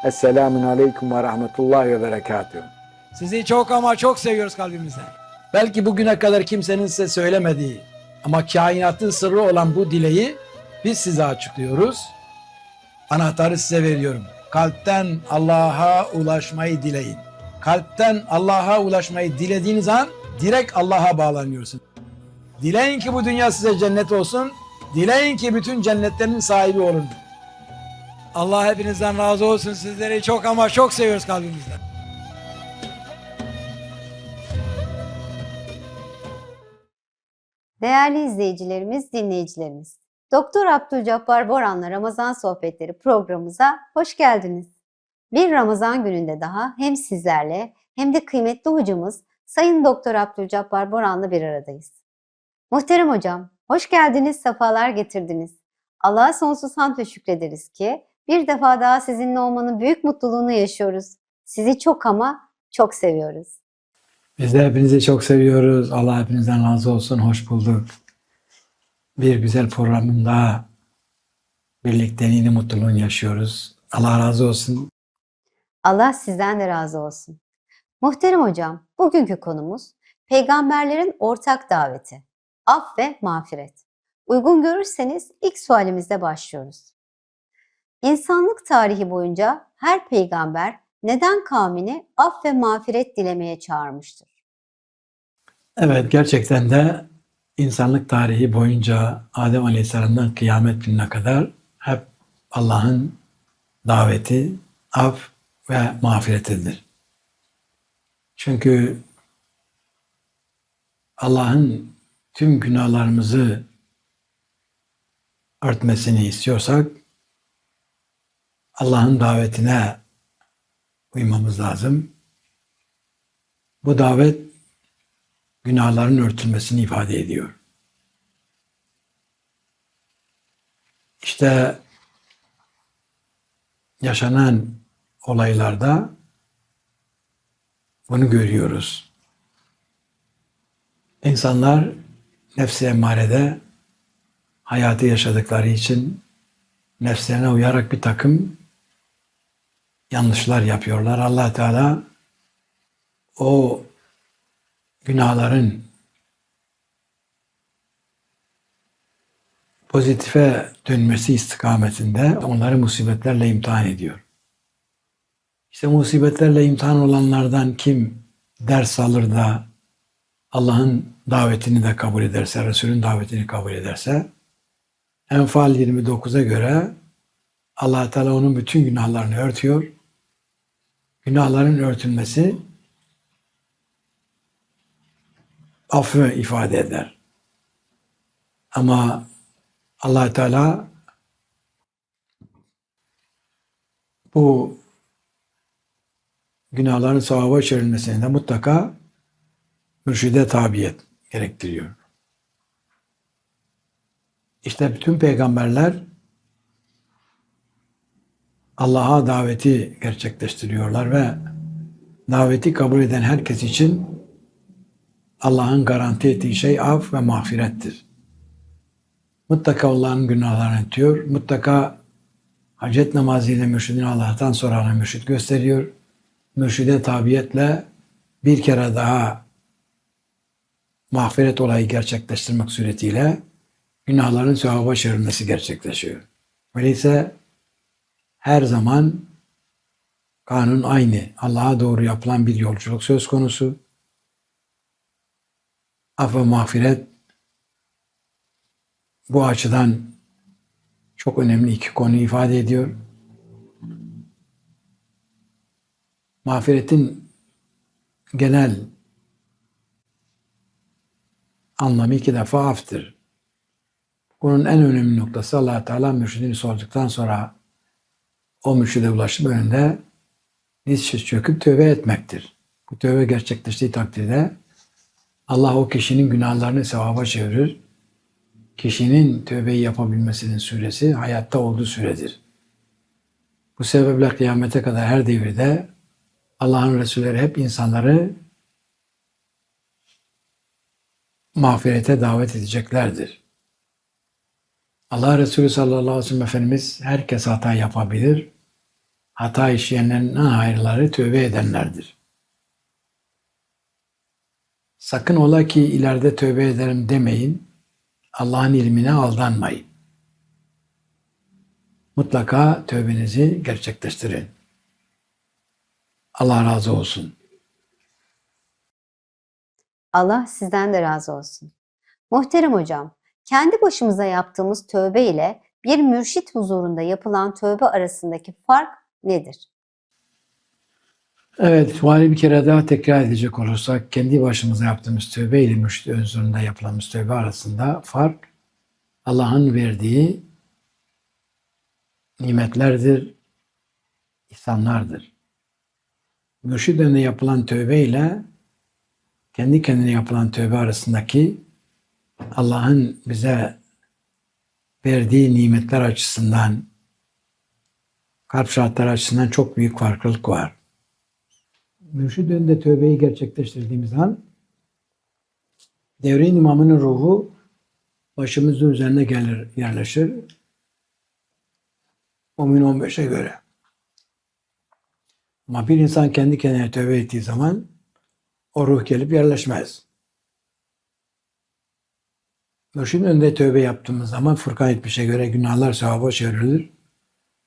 Esselamun Aleyküm ve Rahmetullahi ve Berekatuhu. Sizi çok ama çok seviyoruz kalbimizden. Belki bugüne kadar kimsenin size söylemediği ama kainatın sırrı olan bu dileği biz size açıklıyoruz. Anahtarı size veriyorum. Kalpten Allah'a ulaşmayı dileyin. Kalpten Allah'a ulaşmayı dilediğiniz an direkt Allah'a bağlanıyorsun. Dileyin ki bu dünya size cennet olsun. Dileyin ki bütün cennetlerin sahibi olun. Allah hepinizden razı olsun. Sizleri çok ama çok seviyoruz kalbimizden. Değerli izleyicilerimiz, dinleyicilerimiz, Doktor Abdülcabbar Boran'la Ramazan Sohbetleri programımıza hoş geldiniz. Bir Ramazan gününde daha hem sizlerle hem de kıymetli hocamız Sayın Doktor Abdülcabbar Boran'la bir aradayız. Muhterem hocam, hoş geldiniz, sefalar getirdiniz. Allah'a sonsuz hamd ve şükrederiz ki bir defa daha sizinle olmanın büyük mutluluğunu yaşıyoruz. Sizi çok ama çok seviyoruz. Biz de hepinizi çok seviyoruz. Allah hepinizden razı olsun. Hoş bulduk. Bir güzel programın daha birlikteliğini, mutluluğunu yaşıyoruz. Allah razı olsun. Allah sizden de razı olsun. Muhterem hocam, bugünkü konumuz peygamberlerin ortak daveti, af ve mağfiret. Uygun görürseniz ilk sualimizle başlıyoruz. İnsanlık tarihi boyunca her peygamber neden kavmini af ve mağfiret dilemeye çağırmıştır? Evet, gerçekten de insanlık tarihi boyunca Adem Aleyhisselam'dan kıyamet gününe kadar hep Allah'ın daveti, af ve mağfiretidir. Çünkü Allah'ın tüm günahlarımızı örtmesini istiyorsak Allah'ın davetine uymamız lazım. Bu davet günahların örtülmesini ifade ediyor. İşte yaşanan olaylarda bunu görüyoruz. İnsanlar nefs-i emmarede hayatı yaşadıkları için nefslerine uyarak bir takım yanlışlar yapıyorlar. Allah Teala o günahların pozitife dönmesi istikametinde onları musibetlerle imtihan ediyor. İşte musibetlerle imtihan olanlardan kim ders alır da Allah'ın davetini de kabul ederse, Resul'ün davetini kabul ederse, Enfal 29'a göre Allah Teala onun bütün günahlarını örtüyor. Günahların örtülmesi affı ifade eder. Ama Allah Teala bu günahların sevaba çevrilmesini de mutlaka mürşide tabiyet gerektiriyor. İşte bütün peygamberler Allah'a daveti gerçekleştiriyorlar ve daveti kabul eden herkes için Allah'ın garanti ettiği şey af ve mağfirettir. Mutlaka Allah'ın günahlarını ötüyor. Mutlaka hacet namazıyla mürşidini Allah'tan sonra mürşid gösteriyor. Mürşide tabiyetle bir kere daha mağfiret olayı gerçekleştirmek suretiyle günahların sevaba çevrilmesi gerçekleşiyor. Öyleyse her zaman kanun aynı. Allah'a doğru yapılan bir yolculuk söz konusu. Af ve mağfiret bu açıdan çok önemli iki konu ifade ediyor. Mağfiretin genel anlamı iki defa aftır. Bunun en önemli noktası Allah Teala mürşidini sorduktan sonra o mürşide ulaşıp önünde diz çöküp tövbe etmektir. Bu tövbe gerçekleştiği takdirde Allah o kişinin günahlarını sevaba çevirir. Kişinin tövbeyi yapabilmesinin süresi hayatta olduğu süredir. Bu sebeple kıyamete kadar her devirde Allah'ın Resulleri hep insanları mağfirete davet edeceklerdir. Allah Resulü sallallahu aleyhi ve sellem Efendimiz herkes hata yapabilir. hata işleyenlerin en hayırları tövbe edenlerdir. Sakın ola ki ileride tövbe ederim demeyin. Allah'ın ilmine aldanmayın. Mutlaka tövbenizi gerçekleştirin. Allah razı olsun. Allah sizden de razı olsun. Muhterem hocam, kendi başımıza yaptığımız tövbe ile bir mürşit huzurunda yapılan tövbe arasındaki fark nedir? Evet, suali bir kere daha tekrar edecek olursak, kendi başımıza yaptığımız tövbe ile mürşit huzurunda yapılan tövbe arasında fark, Allah'ın verdiği nimetlerdir, ihsanlardır. Mürşit önünde yapılan tövbe ile kendi kendine yapılan tövbe arasındaki Allah'ın bize verdiği nimetler açısından, kalp şartları açısından çok büyük farklılık var. Mürşid önünde tövbeyi gerçekleştirdiğimiz an devrin imamının ruhu başımızın üzerine gelir, yerleşir. 10.015'e göre. Ama bir insan kendi kendine tövbe ettiği zaman o ruh gelip yerleşmez. Mürşidin önünde tövbe yaptığımız zaman Furkan 70'e göre günahlar sevaba çevrilir.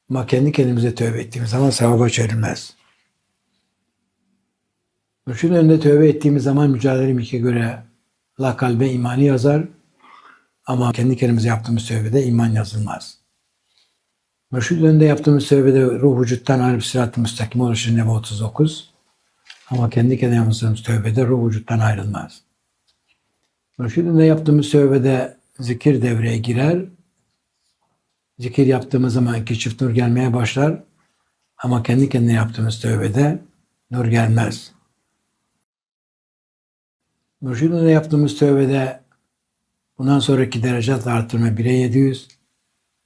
Ama kendi kendimize tövbe ettiğimiz zaman sevaba çevrilmez. Mürşidin önünde tövbe ettiğimiz zaman Mücadele 22'ye göre la kalbe imanı yazar. Ama kendi kendimize yaptığımız tövbede iman yazılmaz. Mürşidin önünde yaptığımız tövbede ruh vücuttan ayrılıp sırat-ı müstakim oluşur Nebe 39. Ama kendi kendine yaptığımız tövbede ruh vücuttan ayrılmaz. Mürşidin önünde yaptığımız tövbede zikir devreye girer. Zikir yaptığımız zaman iki çift nur gelmeye başlar. Ama kendi kendine yaptığımız tövbede nur gelmez. Mürşidin önünde yaptığımız tövbede bundan sonraki derecat artırma 1'e 700.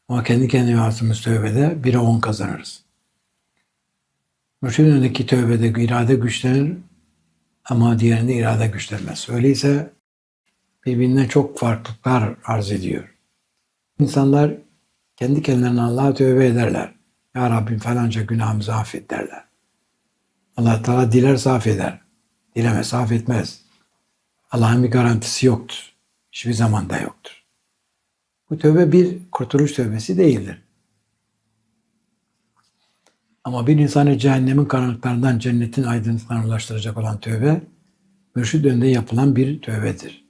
Ama kendi kendine yaptığımız tövbede 1'e 10 kazanırız. Mürşidin önündeki tövbede irade güçlenir. Ama diğerinde irade güçlenmez. Öyleyse birbirinden çok farklılıklar arz ediyor. İnsanlar kendi kendilerine Allah'a tövbe ederler. Ya Rabbim falanca günahımızı affet derler. Allah Teala dilerse affeder. Dilemezse affetmez. Allah'ın bir garantisi yoktur. Hiçbir zaman da yoktur. Bu tövbe bir kurtuluş tövbesi değildir. Ama bir insanı cehennemin karanlıklarından cennetin aydınlıklarına ulaştıracak olan tövbe, mürşid önünde yapılan bir tövbedir.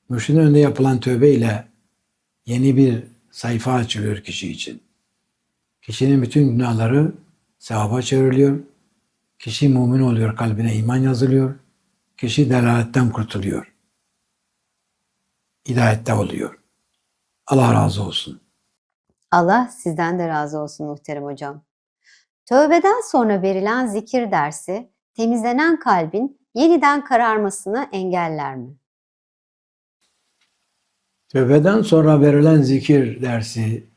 Mürşidin önünde yapılan tövbe ile yeni bir sayfa açılıyor kişi için. Kişinin bütün günahları sevaba çevriliyor. Kişi mümin oluyor, kalbine iman yazılıyor. Kişi delaletten kurtuluyor. Hidayette oluyor. Allah razı olsun. Allah sizden de razı olsun muhterem hocam. Tövbeden sonra verilen zikir dersi temizlenen kalbin yeniden kararmasını engeller mi? Tövbeden sonra verilen zikir dersi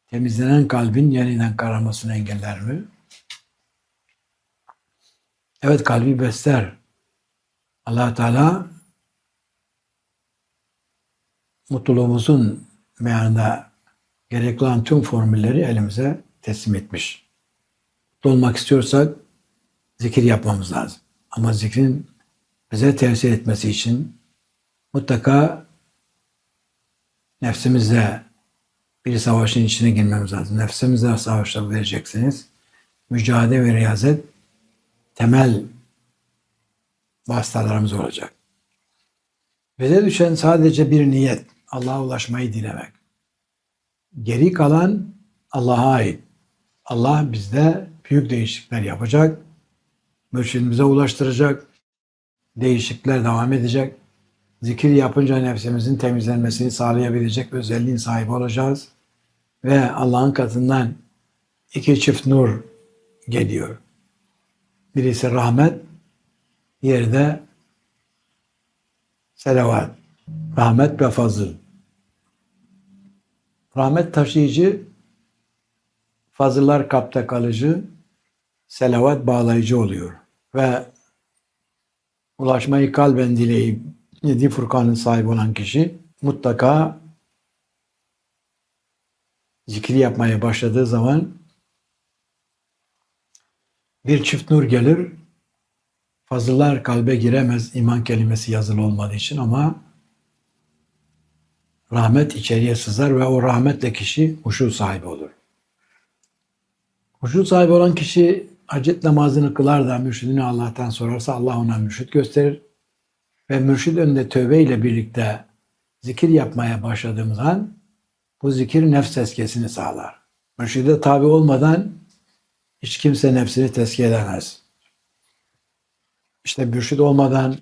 temizlenen kalbin yeniden kararmasını engeller mi? Evet, kalbi besler. Allah Teala mutluluğumuzun meyanında gerekli olan tüm formülleri elimize teslim etmiş. Mutlu olmak istiyorsak zikir yapmamız lazım. Ama zikrin bize tesir etmesi için mutlaka nefsimizle bir savaşın içine girmemiz lazım. Nefsimizle savaşta vereceksiniz. Mücadele ve riyazet temel vasıtalarımız olacak. Bize düşen sadece bir niyet. Allah'a ulaşmayı dilemek. Geri kalan Allah'a ait. Allah bizde büyük değişiklikler yapacak. Mürşidimize ulaştıracak. Değişiklikler devam edecek. Zikir yapınca nefsimizin temizlenmesini sağlayabilecek özelliğin sahibi olacağız. Ve Allah'ın katından iki çift nur geliyor. Birisi rahmet, diğeri de selavat. Rahmet ve fazıl. Rahmet taşıyıcı, fazıllar kapta kalıcı, selavat bağlayıcı oluyor. Ve ulaşmayı kalben dileyip 7 Furkan'ın sahibi olan kişi mutlaka zikri yapmaya başladığı zaman Bir çift nur gelir, fazlalar kalbe giremez iman kelimesi yazılı olmadığı için ama rahmet içeriye sızar ve o rahmetle kişi huşu sahibi olur. Huşu sahibi olan kişi hacet namazını kılar da mürşidini Allah'tan sorarsa Allah ona mürşid gösterir. Ve mürşid önünde tövbe ile birlikte zikir yapmaya başladığımız an bu zikir nefs tezkiyesini sağlar. Mürşide tabi olmadan hiç kimse nefsini tezkiye edemez. İşte mürşid olmadan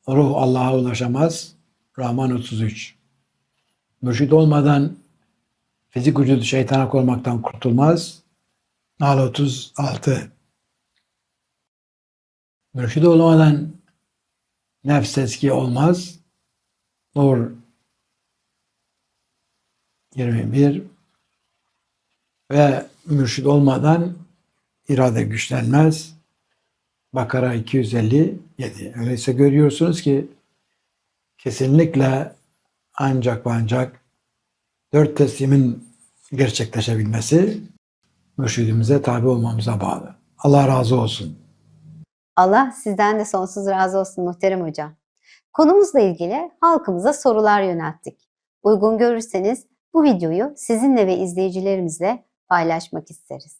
ruh Allah'a ulaşamaz. Rahman 33. Mürşid olmadan fizik vücudu şeytana koymaktan kurtulmaz. Nahl 36. Mürşid olmadan nefs tezkiye olmaz. Nur 21. Ve mürşid olmadan irade güçlenmez. Bakara 257. Öyleyse görüyorsunuz ki kesinlikle ancak ve ancak 4 teslimin gerçekleşebilmesi mürşidimize tabi olmamıza bağlı. Allah razı olsun. Allah sizden de sonsuz razı olsun muhterem hocam. Konumuzla ilgili halkımıza sorular yönelttik. Uygun görürseniz bu videoyu sizinle ve izleyicilerimizle paylaşmak isteriz.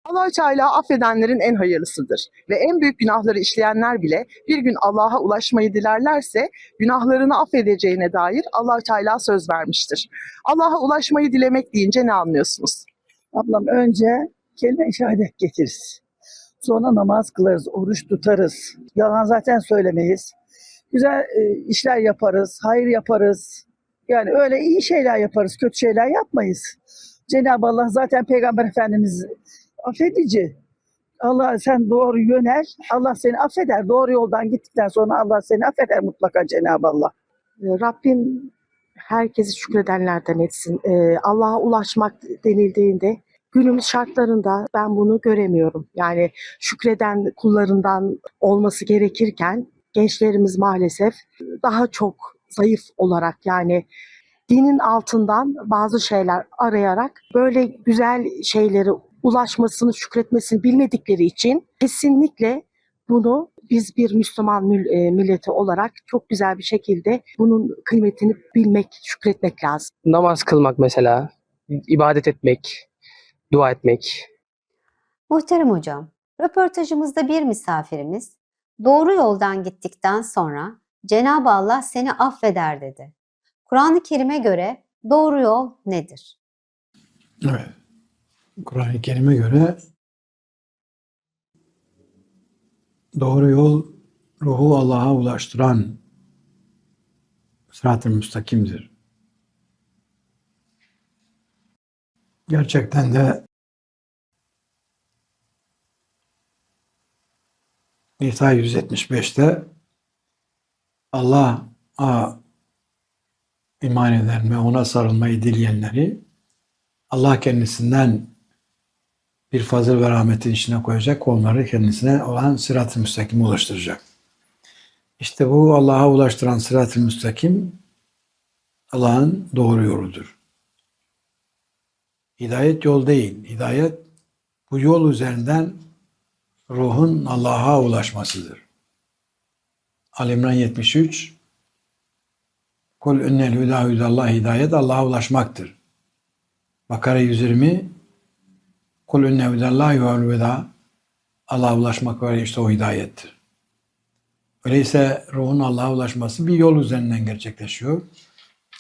Allah-u Teala affedenlerin en hayırlısıdır ve en büyük günahları işleyenler bile bir gün Allah'a ulaşmayı dilerlerse günahlarını affedeceğine dair Allah-u Teala söz vermiştir. Allah'a ulaşmayı dilemek deyince ne anlıyorsunuz? Ablam önce kelime-i şehadet getiririz. Sonra namaz kılarız, oruç tutarız. Yalan zaten söylemeyiz. Güzel işler yaparız, hayır yaparız. Yani öyle iyi şeyler yaparız, kötü şeyler yapmayız. Cenab-ı Allah zaten Peygamber Efendimiz affedici. Allah sen doğru yönel, Allah seni affeder. Doğru yoldan gittikten sonra Allah seni affeder mutlaka Cenab-ı Allah. Rabbim herkesi şükredenlerden etsin. Allah'a ulaşmak denildiğinde günümüz şartlarında ben bunu göremiyorum. Yani şükreden kullarından olması gerekirken gençlerimiz maalesef daha çok zayıf olarak yani dinin altından bazı şeyler arayarak böyle güzel şeylere ulaşmasını, şükretmesini bilmedikleri için kesinlikle bunu biz bir Müslüman milleti olarak çok güzel bir şekilde bunun kıymetini bilmek, şükretmek lazım. Namaz kılmak mesela, ibadet etmek, dua etmek. Muhterem hocam, röportajımızda bir misafirimiz doğru yoldan gittikten sonra Cenab-ı Allah seni affeder dedi. Kur'an-ı Kerim'e göre doğru yol nedir? Evet. Kur'an-ı Kerim'e göre doğru yol ruhu Allah'a ulaştıran sırat-ı müstakimdir. Gerçekten de Nisa 175'te Allah'a iman eden ve ona sarılmayı dileyenleri Allah kendisinden bir fazıl ve rahmetin içine koyacak, onları kendisine olan sırat-ı müstakime ulaştıracak. İşte bu Allah'a ulaştıran sırat-ı müstakim Allah'ın doğru yoludur. Hidayet yol değil. Hidayet bu yol üzerinden ruhun Allah'a ulaşmasıdır. Ali-İmran 73 Kul innel hüdâ hüdallah hidayet Allah'a ulaşmaktır. Bakara 120 Kul innel hüdallâhi vel hüdâ Allah'a ulaşmak var işte o hidayettir. Öyleyse ruhun Allah'a ulaşması bir yol üzerinden gerçekleşiyor.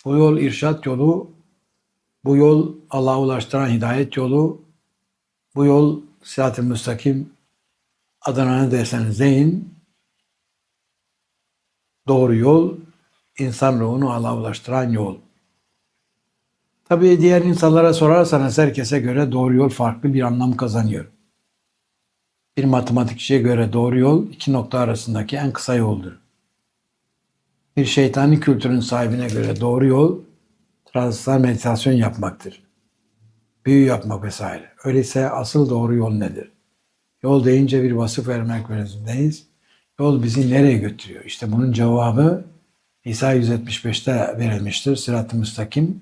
Bu yol irşat yolu, bu yol Allah'a ulaştıran hidayet yolu, bu yol sırat-ı müstakim adına ne derseniz deyin, doğru yol, insan ruhunu Allah'a ulaştıran yol. Tabii diğer insanlara sorarsanız herkese göre doğru yol farklı bir anlam kazanıyor. Bir matematikçiye göre doğru yol iki nokta arasındaki en kısa yoldur. Bir şeytani kültürün sahibine göre doğru yol transal meditasyon yapmaktır. Büyü yapmak vesaire. Öyleyse asıl doğru yol nedir? Yol deyince bir vasıf vermek mecburiyetindeyiz. Yol bizi nereye götürüyor? İşte bunun cevabı İsa 175'te verilmiştir. Sırat-ı müstakim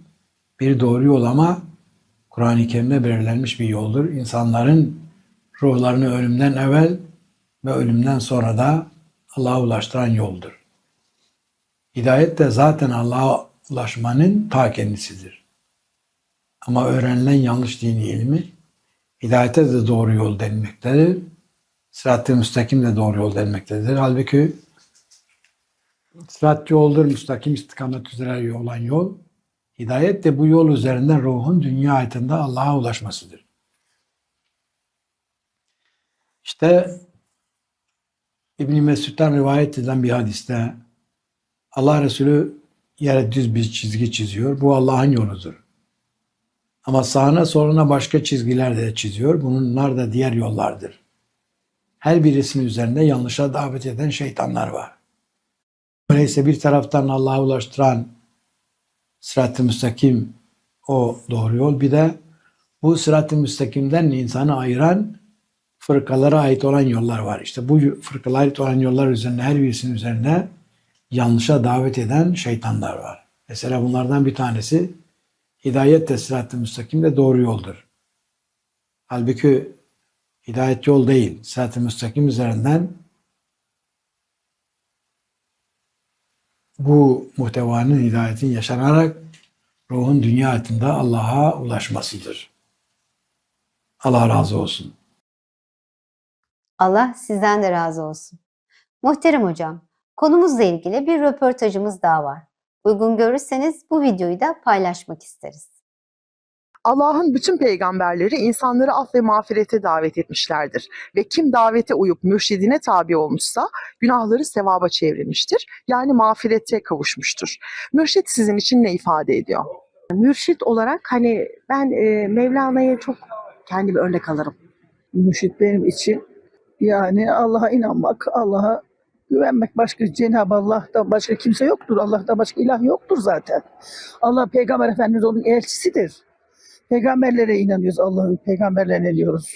bir doğru yol ama Kur'an-ı Kerim'de belirlenmiş bir yoldur. İnsanların ruhlarını ölümden evvel ve ölümden sonra da Allah'a ulaştıran yoldur. Hidayet de zaten Allah'a ulaşmanın ta kendisidir. Ama öğrenilen yanlış dini ilmi hidayete de doğru yol denmektedir. Sırat-ı müstakim de doğru yol denmektedir. Halbuki sırat yoldur, müstakim istikamet üzere olan yol. Hidayet de bu yol üzerinden ruhun dünya hayatında Allah'a ulaşmasıdır. İşte İbn-i Mesud'dan rivayet edilen bir hadiste Allah Resulü yere düz bir çizgi çiziyor. Bu Allah'ın yoludur. Ama sağına soluna başka çizgiler de çiziyor. Bunlar da diğer yollardır. Her birisinin üzerinde yanlışa davet eden şeytanlar var. Öyleyse bir taraftan Allah'a ulaştıran sırat-ı müstakim o doğru yol. Bir de bu sırat-ı müstakimden insanı ayıran fırkalara ait olan yollar var. İşte bu fırkalara ait olan yollar üzerinde her birisinin üzerine yanlışa davet eden şeytanlar var. Mesela bunlardan bir tanesi hidayet de sırat-ı müstakim de doğru yoldur. Halbuki hidayet yol değil. Sırat-ı müstakim üzerinden bu muhtevanın hidayetin yaşanarak ruhun dünya hayatında Allah'a ulaşmasıdır. Allah razı olsun. Allah sizden de razı olsun. Muhterem hocam, konumuzla ilgili bir röportajımız daha var. Uygun görürseniz bu videoyu da paylaşmak isteriz. Allah'ın bütün peygamberleri insanları af ve mağfirete davet etmişlerdir. Ve kim davete uyup mürşidine tabi olmuşsa günahları sevaba çevrilmiştir. Yani mağfirete kavuşmuştur. Mürşid sizin için ne ifade ediyor? Mürşid olarak hani ben Mevlana'ya çok kendimi örnek alırım. Mürşit benim için yani Allah'a inanmak, Allah'a güvenmek, başka Cenab-ı Allah'tan başka kimse yoktur. Allah'tan başka ilah yoktur zaten. Allah Peygamber Efendimiz onun elçisidir. Peygamberlere inanıyoruz, Allah'ın peygamberlerine inanıyoruz.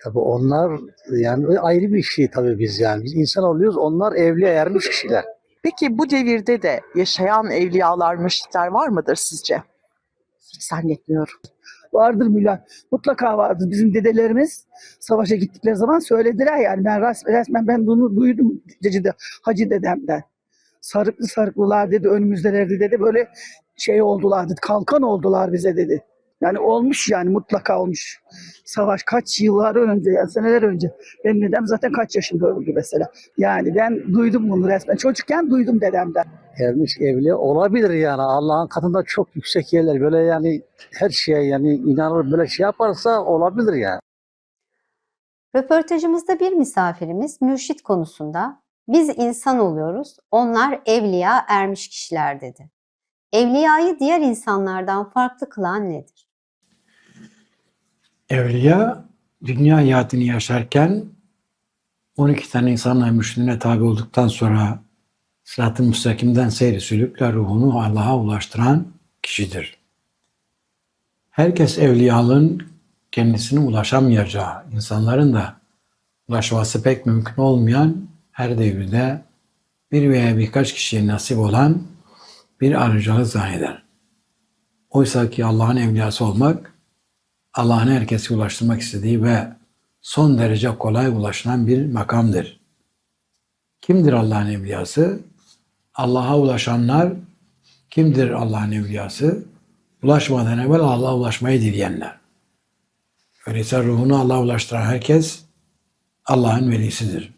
Tabii onlar yani ayrı bir şey tabii biz yani. Biz insan oluyoruz, onlar evliya ermiş kişiler. Peki bu devirde de yaşayan evliyalar, mürşitler var mıdır sizce? Hiç zannetmiyorum. Vardır mutlaka vardır. Bizim dedelerimiz savaşa gittikleri zaman söylediler yani. Ben resmen ben bunu duydum Hacı dedemden. Sarıklı sarıklılar dedi, önümüzdelerdi dedi. Böyle şey oldular dedi, kalkan oldular bize dedi. Yani olmuş yani mutlaka olmuş. Savaş kaç yıllar önce yani seneler önce. Benim dedem zaten kaç yaşında öldü mesela. Yani ben duydum bunu resmen. Çocukken duydum dedemden. Ermiş evliya olabilir yani. Allah'ın katında çok yüksek yerler. Böyle yani her şeye yani inanır böyle şey yaparsa olabilir yani. Röportajımızda bir misafirimiz mürşit konusunda biz insan oluyoruz, onlar evliya ermiş kişiler dedi. Evliyayı diğer insanlardan farklı kılan nedir? Evliya dünya hayatını yaşarken 12 tane insanla mürşidine tabi olduktan sonra sırat-ı müstakimden seyri sülükle ruhunu Allah'a ulaştıran kişidir. Herkes evliyalığın kendisine ulaşamayacağı, insanların da ulaşması pek mümkün olmayan her devirde bir veya birkaç kişiye nasip olan bir ayrıcalık zanneder. Oysa ki Allah'ın evliyası olmak, Allah'ın herkese ulaştırmak istediği ve son derece kolay ulaşılan bir makamdır. Kimdir Allah'ın evliyası? Allah'a ulaşanlar kimdir Allah'ın evliyası? Ulaşmadan evvel Allah'a ulaşmayı dileyenler. Öyleyse ruhunu Allah'a ulaştıran herkes Allah'ın velisidir.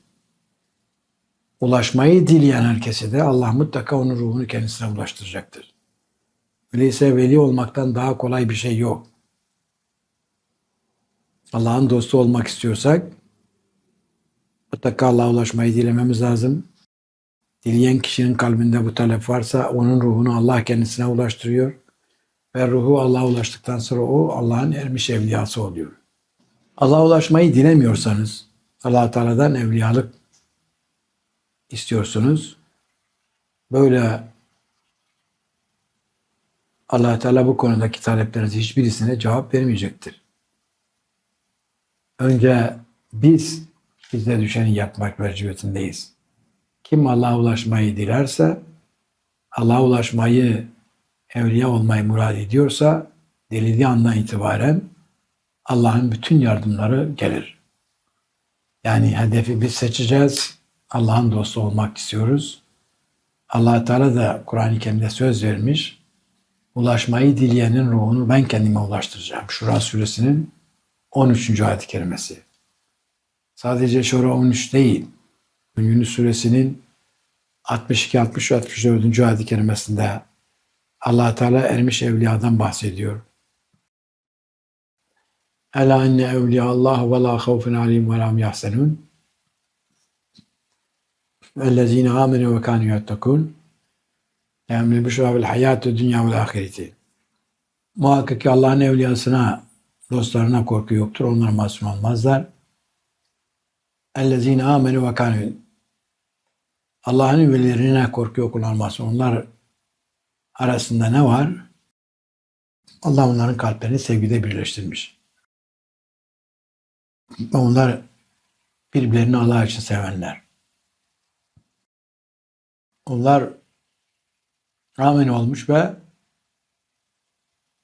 Ulaşmayı dileyen herkese de Allah mutlaka onun ruhunu kendisine ulaştıracaktır. Öyleyse veli olmaktan daha kolay bir şey yok. Allah'ın dostu olmak istiyorsak mutlaka Allah'a ulaşmayı dilememiz lazım. Dileyen kişinin kalbinde bu talep varsa onun ruhunu Allah kendisine ulaştırıyor. Ve ruhu Allah'a ulaştıktan sonra o Allah'ın ermiş evliyası oluyor. Allah'a ulaşmayı dilemiyorsanız Allah-u Teala'dan evliyalık istiyorsunuz. Böyle Allah-u Teala bu konudaki taleplerinizin hiçbirisine cevap vermeyecektir. Önce bize düşeni yapmak mecburiyetindeyiz. Kim Allah'a ulaşmayı dilerse, Allah'a ulaşmayı, evliya olmayı murad ediyorsa, dilediği andan itibaren Allah'ın bütün yardımları gelir. Yani hedefi biz seçeceğiz. Allah'ın dostu olmak istiyoruz. Allah Teala da Kur'an-ı Kerim'de söz vermiş. Ulaşmayı dileyenin ruhunu ben kendime ulaştıracağım. Şura suresinin 13. ayet-i kerimesi. Sadece Şura 13 değil. Yunus suresinin 62, 60, 64. ayet-i kerimesinde Allah Teala ermiş evliyadan bahsediyor. Ela inne evliya Allah ve la havfun aleyhim ve la hum yahzenun. Ellezine amenu ve kanu yettekun. Emri büşra vel hayatü dünya vel ahireti. Muhakkak ki Allah'ın evliyasına, dostlarına korku yoktur. Onlar masum olmazlar. Ellezine amenu ve kanu. Allah'ın velilerine korku yok, onlar masum. Onlar arasında ne var? Allah onların kalplerini sevgide birleştirmiş. Onlar birbirlerini Allah için sevenler. Onlar amin olmuş ve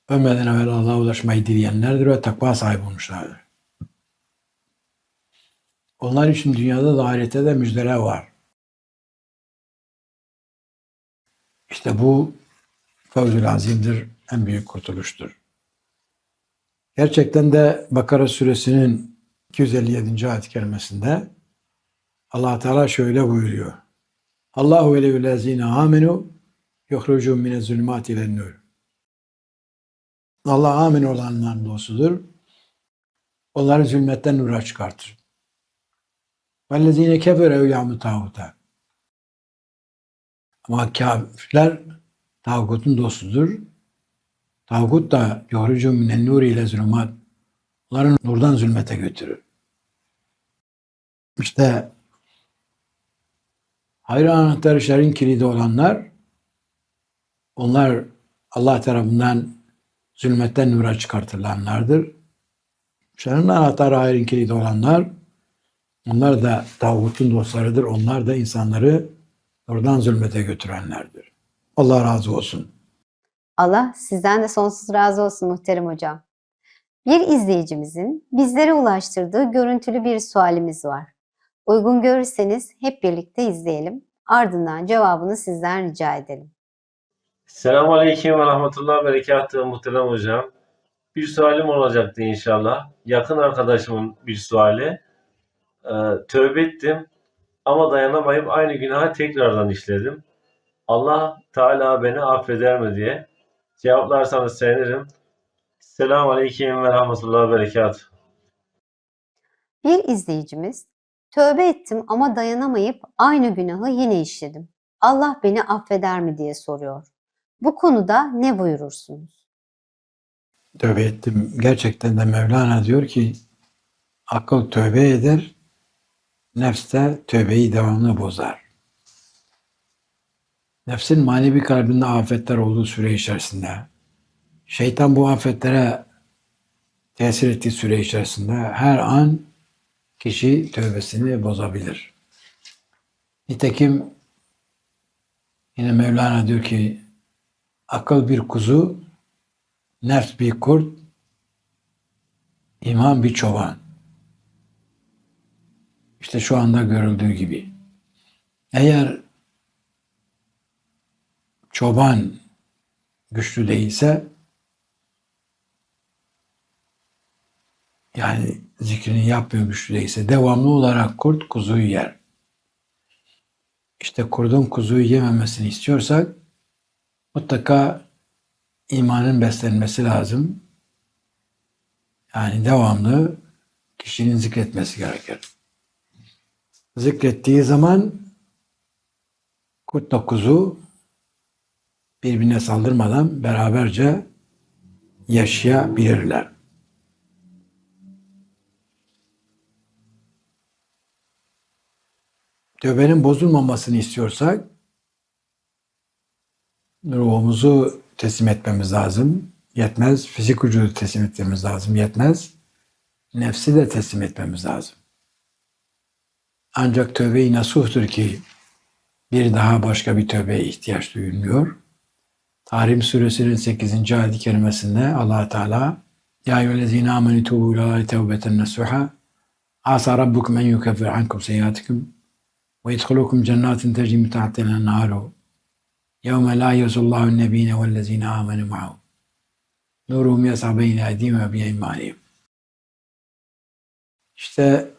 ölmeden evvel Allah'a ulaşmayı dileyenlerdir ve takva sahibi olmuşlardır. Onlar için dünyada da ahirette de müjdeler var. İşte bu fevzül azimdir, en büyük kurtuluştur. Gerçekten de Bakara suresinin 257. ayet-i kerimesinde Allah Teala şöyle buyuruyor. Allahu veliyyullezine amenu yuhrucum mine zulümati ilen nur. Allah amin olanların dostudur. Onları zulmetten nura çıkartır. Vellezine kefere evliyamu tağuta. Ama kafirler tağutun dostudur. Tağut da yuhrucum minen nur ile zulümat. Onları nurdan zulmete götürür. İşte hayır anahtarı şerrin kilidi olanlar, onlar Allah tarafından zulmetten nura çıkartılanlardır. Şerrin anahtarı hayrın kilidi olanlar, onlar da tağutun dostlarıdır. Onlar da insanları oradan zulmete götürenlerdir. Allah razı olsun. Allah sizden de sonsuz razı olsun muhterem hocam. Bir izleyicimizin bizlere ulaştırdığı görüntülü bir sualimiz var. Uygun görürseniz hep birlikte izleyelim. Ardından cevabını sizden rica edelim. Selamun Aleyküm ve Rahmetullah ve Berekatuhu muhterem hocam. Bir sualim olacaktı inşallah. Yakın arkadaşımın bir suali. Tövbe ettim ama dayanamayıp aynı günahı tekrardan işledim. Allah Teala beni affeder mi diye cevaplarsanız sevinirim. Selamun Aleyküm ve Rahmetullah ve Berekatuhu. Bir izleyicimiz, tövbe ettim ama dayanamayıp aynı günahı yine işledim. Allah beni affeder mi diye soruyor. Bu konuda ne buyurursunuz? Tövbe ettim. Gerçekten de Mevlana diyor ki akıl tövbe eder, nefs de tövbeyi devamlı bozar. Nefsin manevi kalbinde afetler olduğu süre içerisinde, şeytan bu afetlere tesir ettiği süre içerisinde her an kişi tövbesini bozabilir. Nitekim yine Mevlana diyor ki akıl bir kuzu, nefs bir kurt, iman bir çoban. İşte şu anda görüldüğü gibi. Eğer çoban güçlü değilse, yani zikrini yapmıyor güçlü değilse, devamlı olarak kurt kuzuyu yer. İşte kurdun kuzuyu yememesini istiyorsak mutlaka imanın beslenmesi lazım. Yani devamlı kişinin zikretmesi gerekir. Zikrettiği zaman kurtla kuzu birbirine saldırmadan beraberce yaşayabilirler. Tövbenin bozulmamasını istiyorsak ruhumuzu teslim etmemiz lazım. Yetmez. Fizik vücudu teslim etmemiz lazım. Yetmez. Nefsi de teslim etmemiz lazım. Ancak tövbe-i nasuhtur ki bir daha başka bir tövbeye ihtiyaç duyulmuyor. Tahrim suresinin 8. ayet-i kerimesinde Allah Teala Ya eyyühellezine amenü tûbû ilâllâhi tevbeten nasuha Asa rabbukum en yukaffir ankum seyyiatikum ve yedhulukum cennetin tecri min tahtiha el-enharu yevme la yuzullahu en-nebiyine vellezine amenu ma'hu nuruhum yes'a beyne eydihim ve biyeymanihim. İşte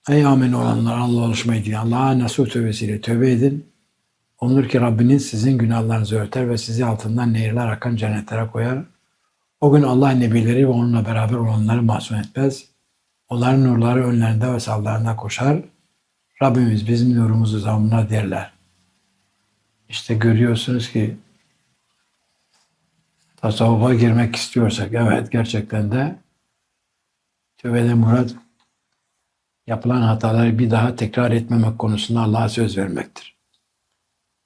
ey amin olanlar, Allah'a ulaşmayı dileyen, Allah'a nasuh tövbesiyle tövbe edin. Umulur ki Rabbiniz sizin günahlarınızı örter ve sizi altından nehirler akan cennetlere koyar. O gün Allah nebileri ve onunla beraber olanları mahzun etmez. Onların nurları önlerinde ve sağlarında koşar. Rabbimiz bizim nurumuzu zamanla derler. İşte görüyorsunuz ki tasavvufa girmek istiyorsak, evet gerçekten de tövbeden murat yapılan hataları bir daha tekrar etmemek konusunda Allah'a söz vermektir.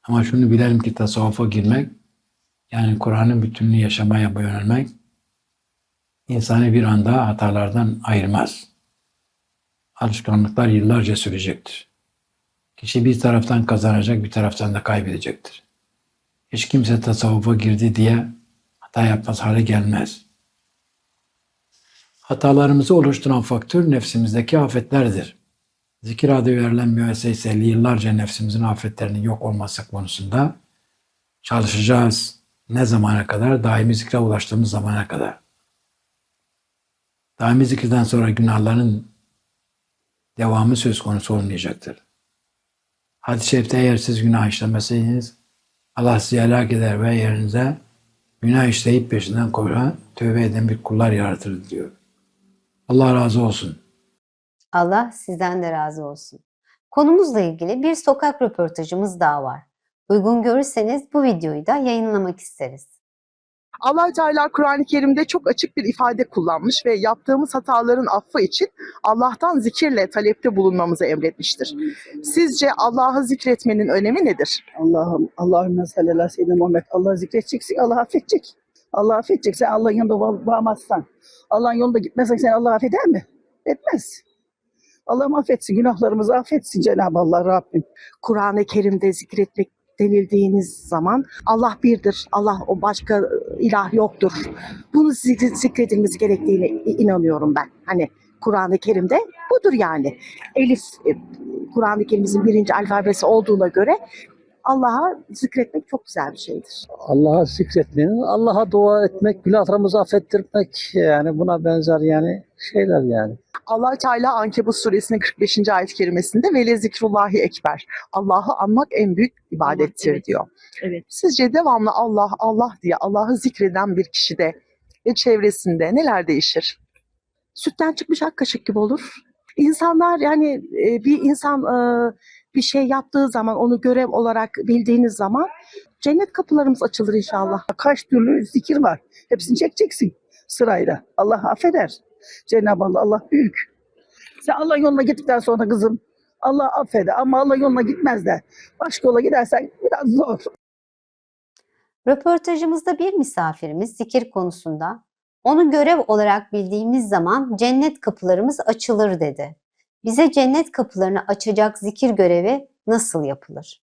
Ama şunu bilelim ki tasavvufa girmek, yani Kur'an'ın bütününü yaşamaya yönelmek, insanı bir anda hatalardan ayırmaz. Alışkanlıklar yıllarca sürecektir. Kişi bir taraftan kazanacak, bir taraftan da kaybedecektir. Hiç kimse tasavvufa girdi diye hata yapmaz hale gelmez. Hatalarımızı oluşturan faktör nefsimizdeki afetlerdir. Zikir adı verilen müesseseyle yıllarca nefsimizin afetlerinin yok olması konusunda çalışacağız. Ne zamana kadar? Daimi zikre ulaştığımız zamana kadar. Daimi zikirden sonra günahların devamı söz konusu olmayacaktır. Hadis-i şerifte eğer siz günah işlemeseydiniz Allah sizi helak eder ve yerinize günah işleyip peşinden koşan, tövbe eden bir kullar yaratır diyor. Allah razı olsun. Allah sizden de razı olsun. Konumuzla ilgili bir sokak röportajımız daha var. Uygun görürseniz bu videoyu da yayınlamak isteriz. Allah Teala Kur'an-ı Kerim'de çok açık bir ifade kullanmış ve yaptığımız hataların affı için Allah'tan zikirle talepte bulunmamızı emretmiştir. Sizce Allah'ı zikretmenin önemi nedir? Allahümme salli ala seyyidina Muhammed. Allah'ı zikredeceksin, Allah affedecek. Allah affedecek. Sen Allah'ın yanında varmazsan, Allah'ın yolunda gitmezsen sen Allah affeder mi? Etmez. Allah'ım affetsin, günahlarımızı affetsin Cenab-ı Allah Rabbim. Kur'an-ı Kerim'de zikretmek denildiğiniz zaman Allah birdir, Allah o başka ilah yoktur. Bunu zikredilmesi gerektiğine inanıyorum ben. Hani Kur'an-ı Kerim'de budur yani. Elif Kur'an-ı Kerim'imizin birinci alfabesi olduğuna göre Allah'a zikretmek çok güzel bir şeydir. Allah'a zikretmenin, Allah'a dua etmek, günahlarımızı affettirmek, yani buna benzer yani şeyler yani. Allah Teala Ankebut suresinin 45. ayet-i kerimesinde ve zikrullahi ekber. Allah'ı anmak en büyük ibadettir diyor. Evet. Sizce devamlı Allah Allah diye Allah'ı zikreden bir kişide ve çevresinde neler değişir? Sütten çıkmış ak kaşık gibi olur. İnsanlar yani bir insan bir şey yaptığı zaman onu görev olarak bildiğiniz zaman cennet kapılarımız açılır inşallah. Kaç türlü zikir var. Hepsini çekeceksin sırayla. Allah affeder. Cenab-ı Allah, Allah büyük. Sen Allah yoluna gittikten sonra kızım Allah affeder ama Allah yoluna gitmez de. Başka yola gidersen biraz zor. Röportajımızda bir misafirimiz zikir konusunda onu görev olarak bildiğimiz zaman cennet kapılarımız açılır dedi. Bize cennet kapılarını açacak zikir görevi nasıl yapılır?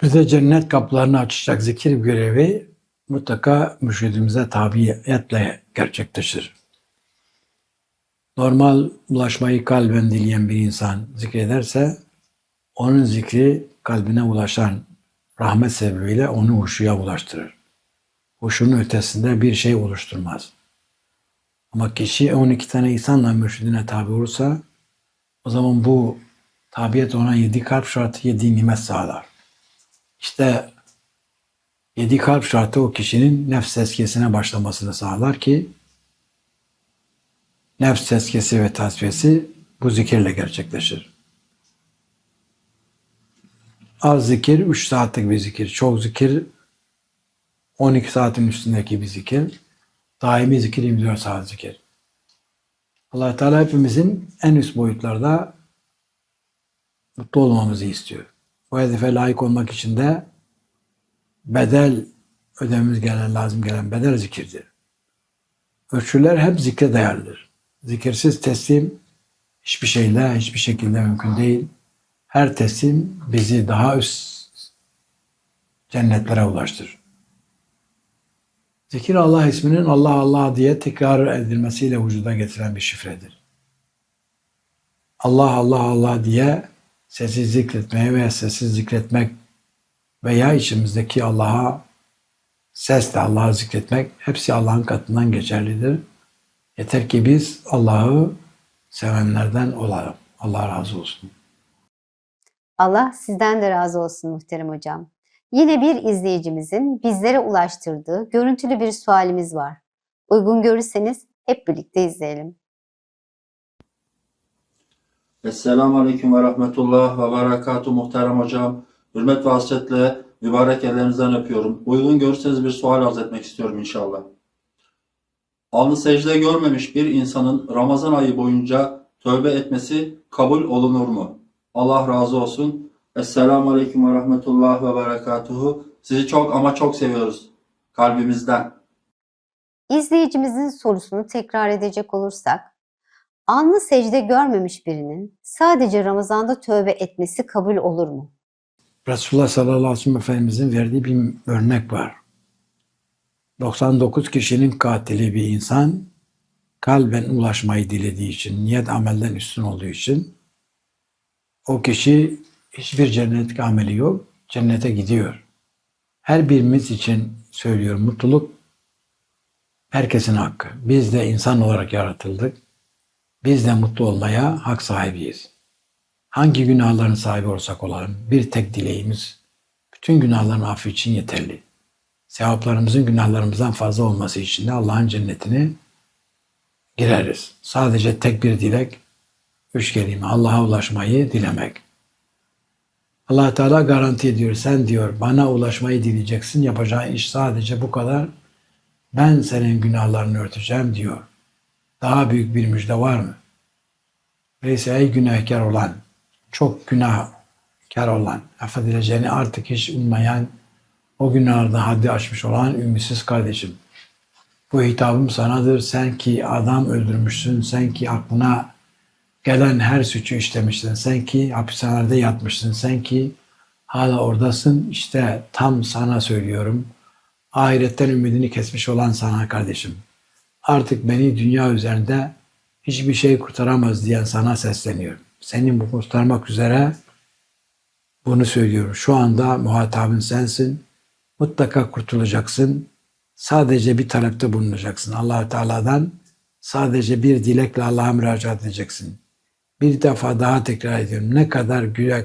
Bize cennet kapılarını açacak zikir görevi mutlaka mürşidimize tabiiyetle gerçekleşir. Normal ulaşmayı kalben dileyen bir insan zikrederse onun zikri kalbine ulaşan rahmet sebebiyle onu huşuya ulaştırır. Huşunun ötesinde bir şey oluşturmaz. Ama kişi 12 tane insanla mürşidine tabi olursa o zaman bu tabiyet ona 7 kalp şartı 7 nimet sağlar. İşte 7 kalp şartı o kişinin nefs tezkiyesine başlamasını sağlar ki nefs tezkiyesi ve tasfiyesi bu zikirle gerçekleşir. Az zikir 3 saatlik bir zikir, çok zikir 12 saatin üstündeki bir zikir, daimi zikir 24 saat zikir. Allah Teala hepimizin en üst boyutlarda mutlu olmamızı istiyor. Bu hedefe layık olmak için de bedel ödememiz lazım gelen bedel zikirdir. Ölçüler hep zikre dayalıdır. Zikirsiz teslim hiçbir şeyle, hiçbir şekilde mümkün değil. Her teslim bizi daha üst cennetlere ulaştırır. Zikir Allah isminin Allah Allah diye tekrar edilmesiyle vücuda getiren bir şifredir. Allah Allah Allah diye sessiz zikretmeye veya sessiz zikretmek veya içimizdeki Allah'a sesle Allah'ı zikretmek hepsi Allah'ın katından geçerlidir. Yeter ki biz Allah'ı sevenlerden olalım. Allah razı olsun. Allah sizden de razı olsun muhterem hocam. Yine bir izleyicimizin bizlere ulaştırdığı görüntülü bir sualimiz var. Uygun görürseniz hep birlikte izleyelim. Esselamu Aleyküm ve Rahmetullah ve Berekatuhu muhterem hocam. Hürmet ve hasretle mübarek ellerinizden öpüyorum. Uygun görürseniz bir sual arz etmek istiyorum inşallah. Alnı secde görmemiş bir insanın Ramazan ayı boyunca tövbe etmesi kabul olunur mu? Allah razı olsun. Esselamu Aleyküm ve Rahmetullah ve Berekatuhu. Sizi çok ama çok seviyoruz. Kalbimizden. İzleyicimizin sorusunu tekrar edecek olursak, alnı secde görmemiş birinin sadece Ramazan'da tövbe etmesi kabul olur mu? Resulullah sallallahu aleyhi ve sellem Efendimizin verdiği bir örnek var. 99 kişinin katili bir insan kalben ulaşmayı dilediği için, niyet amelden üstün olduğu için o kişi hiçbir cennet ameli yok, cennete gidiyor. Her birimiz için söylüyorum, mutluluk herkesin hakkı. Biz de insan olarak yaratıldık. Biz de mutlu olmaya hak sahibiyiz. Hangi günahların sahibi olsak olalım, bir tek dileğimiz bütün günahların affı için yeterli. Sevaplarımızın günahlarımızdan fazla olması için de Allah'ın cennetine gireriz. Sadece tek bir dilek, 3 kelime, Allah'a ulaşmayı dilemek. Allah Teala garanti ediyor, sen diyor bana ulaşmayı dileyeceksin, yapacağın iş sadece bu kadar. Ben senin günahlarını örteceğim diyor. Daha büyük bir müjde var mı? Öyleyse ey günahkar olan, çok günahkar olan, affedileceğini artık hiç ummayan, o günahlarda haddi aşmış olan ümitsiz kardeşim. Bu hitabım sanadır. Sen ki adam öldürmüşsün, sen ki aklına gelen her suçu işlemişsin, sen ki hapishanede yatmışsın, sen ki hala oradasın. İşte tam sana söylüyorum. Ahiretten ümidini kesmiş olan sana kardeşim. Artık beni dünya üzerinde hiçbir şey kurtaramaz diyen sana sesleniyorum. Senin bu kurtarmak üzere bunu söylüyorum. Şu anda muhatabın sensin. Mutlaka kurtulacaksın. Sadece bir talepte bulunacaksın. Allah Teala'dan sadece bir dilekle Allah'a müracaat edeceksin. Bir defa daha tekrar ediyorum. Ne kadar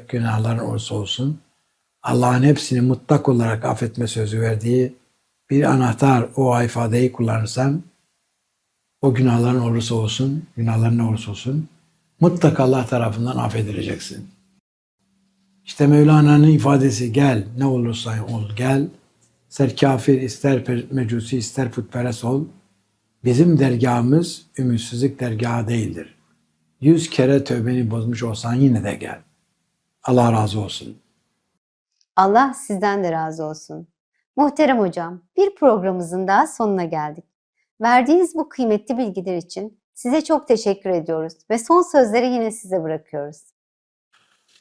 günahların olursa olsun Allah'ın hepsini mutlak olarak affetme sözü verdiği bir anahtar, o ifadeyi kullanırsan o günahların olursa olsun, günahların ne olursa olsun mutlaka Allah tarafından affedileceksin. İşte Mevlana'nın ifadesi gel, ne olursa ol gel. İster kafir, ister mecusi, ister putperest ol. Bizim dergahımız ümitsizlik dergahı değildir. 100 kere tövbeni bozmuş olsan yine de gel. Allah razı olsun. Allah sizden de razı olsun. Muhterem hocam, bir programımızın daha sonuna geldik. Verdiğiniz bu kıymetli bilgiler için size çok teşekkür ediyoruz ve son sözleri yine size bırakıyoruz.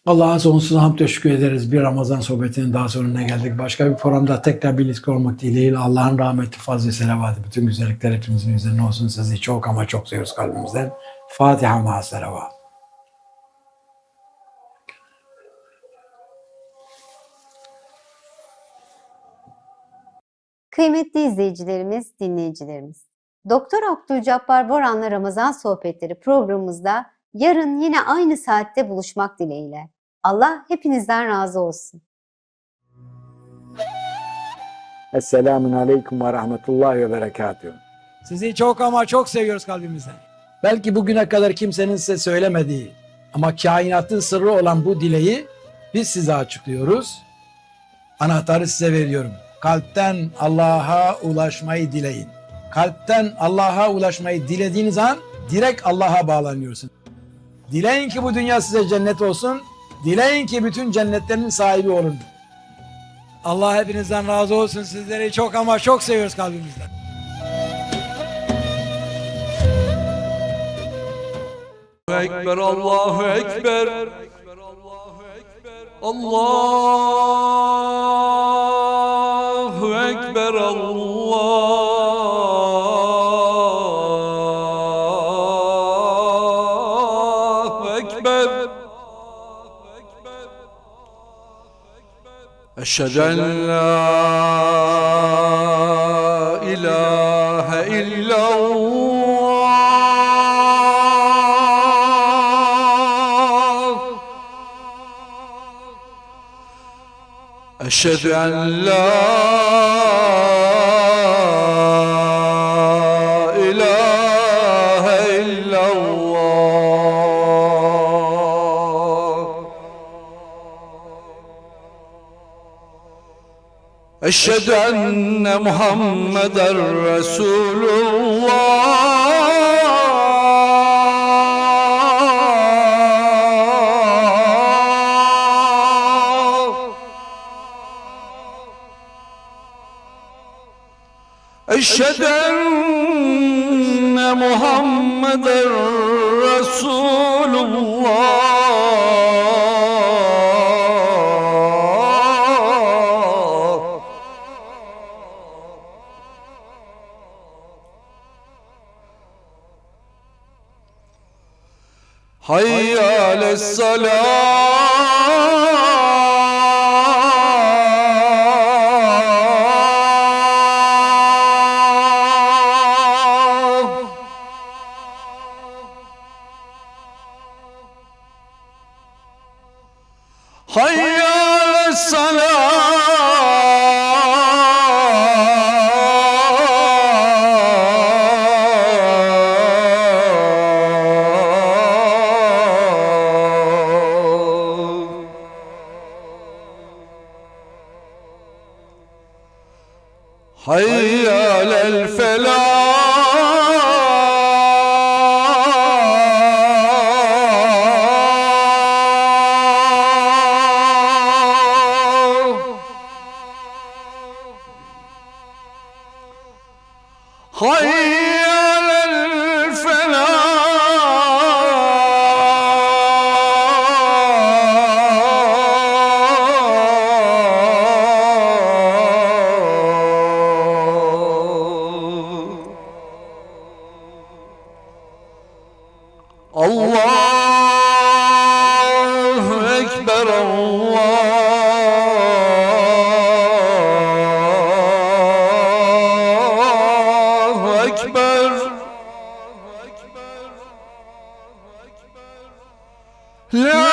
Allah'a sonsuz hamd teşekkür ederiz. Bir Ramazan sohbetinin daha sonuna geldik. Başka bir programda tekrar birlikte olmak dileğiyle Allah'ın rahmeti, fazla selavatı, bütün güzellikler hepimizin üzerine olsun. Sizi çok ama çok seviyoruz kalbimizden. Fatiha ma'a selavat. Kıymetli izleyicilerimiz, dinleyicilerimiz. Doktor Abdülcabbar Boran'la Ramazan Sohbetleri programımızda yarın yine aynı saatte buluşmak dileğiyle. Allah hepinizden razı olsun. Esselamun Aleyküm ve Rahmetullahi ve Berekatuhu. Sizi çok ama çok seviyoruz kalbimizden. Belki bugüne kadar kimsenin size söylemediği ama kainatın sırrı olan bu dileği biz size açıklıyoruz. Anahtarı size veriyorum. Kalpten Allah'a ulaşmayı dileyin. Kalpten Allah'a ulaşmayı dilediğiniz an direkt Allah'a bağlanıyorsun. Dileyin ki bu dünya size cennet olsun. Dileyin ki bütün cennetlerin sahibi olun. Allah hepinizden razı olsun. Sizleri çok ama çok seviyoruz kalbimizden. Ekber, Allahu Ekber, Allahu Ekber, Allah. أشهد أن لا إله إلا الله أشهد أن لا إله إلا الله أشهد أن محمدا رسول الله أشهد أن محمدا رسول الله حي على الصلاة حي على الصلاة حي على الفلاح حي على الفلاح الله أكبر الله أكبر لا